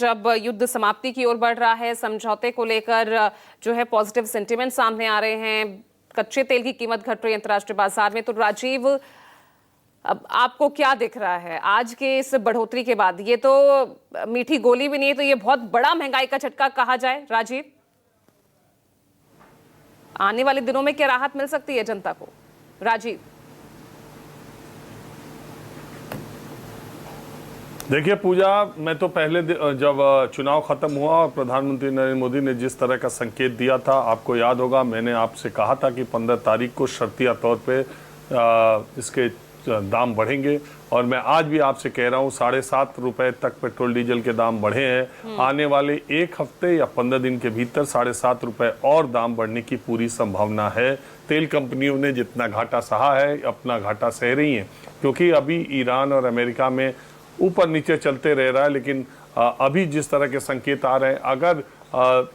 जब युद्ध समाप्ति की ओर बढ़ रहा है, समझौते को लेकर जो है पॉजिटिव सेंटिमेंट सामने आ रहे हैं, कच्चे तेल की कीमत घट रही है अंतर्राष्ट्रीय बाजार में, तो राजीव अब आपको क्या दिख रहा है आज के इस बढ़ोतरी के बाद? ये तो मीठी गोली भी नहीं है, तो ये बहुत बड़ा महंगाई का झटका कहा जाए। राजीव, आने वाले दिनों में क्या राहत मिल सकती है जनता को? राजीव, देखिए पूजा, मैं तो पहले जब चुनाव खत्म हुआ और प्रधानमंत्री नरेंद्र मोदी ने जिस तरह का संकेत दिया था, आपको याद होगा, मैंने आपसे कहा था कि 15 तारीख को शर्तिया तौर पे इसके दाम बढ़ेंगे। और मैं आज भी आपसे कह रहा हूँ 7.5 रुपए तक पेट्रोल डीजल के दाम बढ़े हैं। आने वाले एक हफ्ते या 15 दिन के भीतर 7.5 रुपए और दाम बढ़ने की पूरी संभावना है। तेल कंपनियों ने जितना घाटा सहा है, अपना घाटा सह रही हैं, क्योंकि अभी ईरान और अमेरिका में ऊपर नीचे चलते रह रहा है। लेकिन अभी जिस तरह के संकेत आ रहे हैं, अगर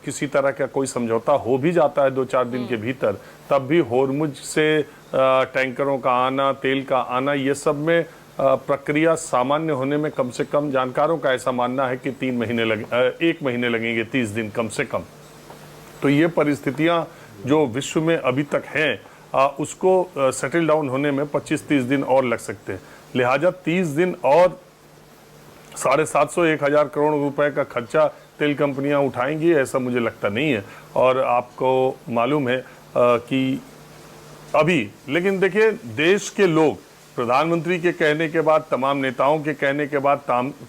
किसी तरह का कोई समझौता हो भी जाता है 2-4 दिन के भीतर, तब भी होर्मुज से टैंकरों का आना, तेल का आना, ये सब में प्रक्रिया सामान्य होने में कम से कम जानकारों का ऐसा मानना है कि 1 महीने लगेंगे, 30 दिन कम से कम। तो ये परिस्थितियां जो विश्व में अभी तक हैं, उसको सेटल डाउन होने में 25-30 दिन और लग सकते हैं। लिहाजा 30 दिन और 750-1,000 करोड़ रुपए का खर्चा तेल कंपनियां उठाएंगी, ऐसा मुझे लगता नहीं है। और आपको मालूम है कि अभी, लेकिन देखिए, देश के लोग प्रधानमंत्री के कहने के बाद, तमाम नेताओं के कहने के बाद,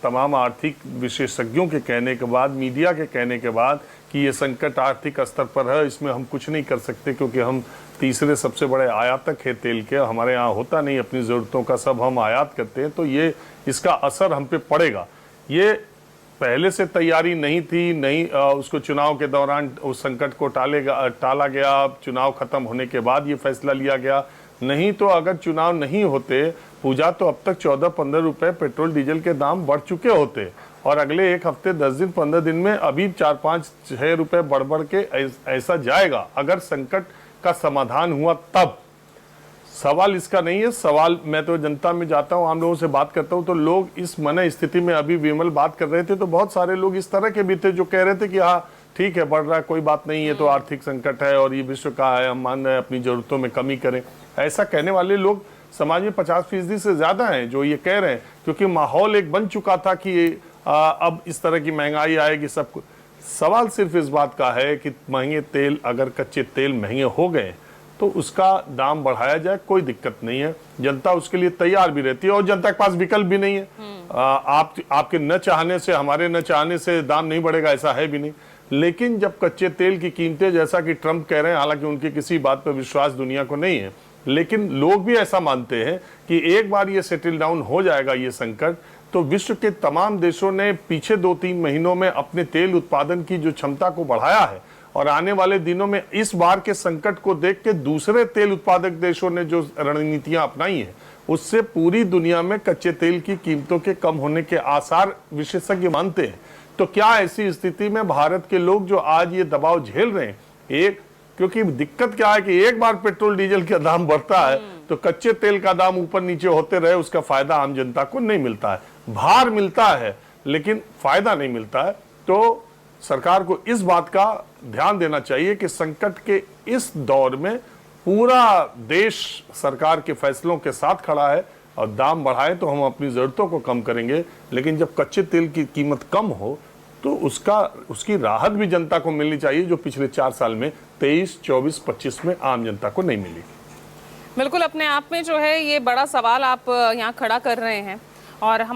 तमाम आर्थिक विशेषज्ञों के कहने के बाद, मीडिया के कहने के बाद कि ये संकट आर्थिक स्तर पर है, इसमें हम कुछ नहीं कर सकते क्योंकि हम तीसरे सबसे बड़े आयातक है तेल के, हमारे यहाँ होता नहीं, अपनी ज़रूरतों का सब हम आयात करते हैं, तो ये इसका असर हम पे पड़ेगा। ये पहले से तैयारी नहीं थी, नहीं उसको चुनाव के दौरान उस संकट को टाला गया, चुनाव खत्म होने के बाद ये फैसला लिया गया। नहीं तो अगर चुनाव नहीं होते पूजा, तो अब तक 14-15 रुपए पेट्रोल डीजल के दाम बढ़ चुके होते, और अगले एक हफ्ते 10 दिन 15 दिन में अभी 4-5-6 रुपए बढ़ के ऐसा जाएगा। अगर संकट का समाधान हुआ तब। सवाल इसका नहीं है। सवाल, मैं तो जनता में जाता हूँ, आम लोगों से बात करता हूँ, तो लोग इस मन स्थिति में, अभी विमल बात कर रहे थे तो बहुत सारे लोग इस तरह के भी थे जो कह रहे थे कि हाँ ठीक है, बढ़ रहा है, कोई बात नहीं है, तो आर्थिक संकट है और ये विश्व का है, हम मान रहे हैं, अपनी जरूरतों में कमी करें। ऐसा कहने वाले लोग समाज में 50% से ज्यादा हैं जो ये कह रहे हैं, क्योंकि माहौल एक बन चुका था कि अब इस तरह की महंगाई आएगी सब कुछ। सवाल सिर्फ इस बात का है कि महंगे तेल, अगर कच्चे तेल महंगे हो गए तो उसका दाम बढ़ाया जाए, कोई दिक्कत नहीं है। जनता उसके लिए तैयार भी रहती है और जनता के पास विकल्प भी नहीं है। आपके न चाहने से, हमारे न चाहने से दाम नहीं बढ़ेगा, ऐसा है भी नहीं। लेकिन जब कच्चे तेल की कीमतें, जैसा कि ट्रंप कह रहे हैं, हालांकि उनकी किसी बात पर विश्वास दुनिया को नहीं है, लेकिन लोग भी ऐसा मानते हैं कि एक बार ये सेटल डाउन हो जाएगा ये संकट, तो विश्व के तमाम देशों ने पीछे 2-3 महीनों में अपने तेल उत्पादन की जो क्षमता को बढ़ाया है, और आने वाले दिनों में इस बार के संकट को देख के दूसरे तेल उत्पादक देशों ने जो रणनीतियां अपनाई हैं, उससे पूरी दुनिया में कच्चे तेल की कीमतों के कम होने के आसार विशेषज्ञ मानते हैं। तो क्या ऐसी स्थिति में भारत के लोग जो आज ये दबाव झेल रहे हैं, क्योंकि दिक्कत क्या है कि एक बार पेट्रोल डीजल का दाम बढ़ता है तो कच्चे तेल का दाम ऊपर नीचे होते रहे, उसका फायदा आम जनता को नहीं मिलता है। भार मिलता है लेकिन फायदा नहीं मिलता है। तो सरकार को इस बात का ध्यान देना चाहिए कि संकट के इस दौर में पूरा देश सरकार के फैसलों के साथ खड़ा है, और दाम बढ़ाए तो हम अपनी जरूरतों को कम करेंगे, लेकिन जब कच्चे तेल की कीमत कम हो तो उसकी राहत भी जनता को मिलनी चाहिए, जो पिछले 4 साल में 23, 24, 25 में आम जनता को नहीं मिली। बिल्कुल, अपने आप में जो है ये बड़ा सवाल आप यहाँ खड़ा कर रहे हैं। और हम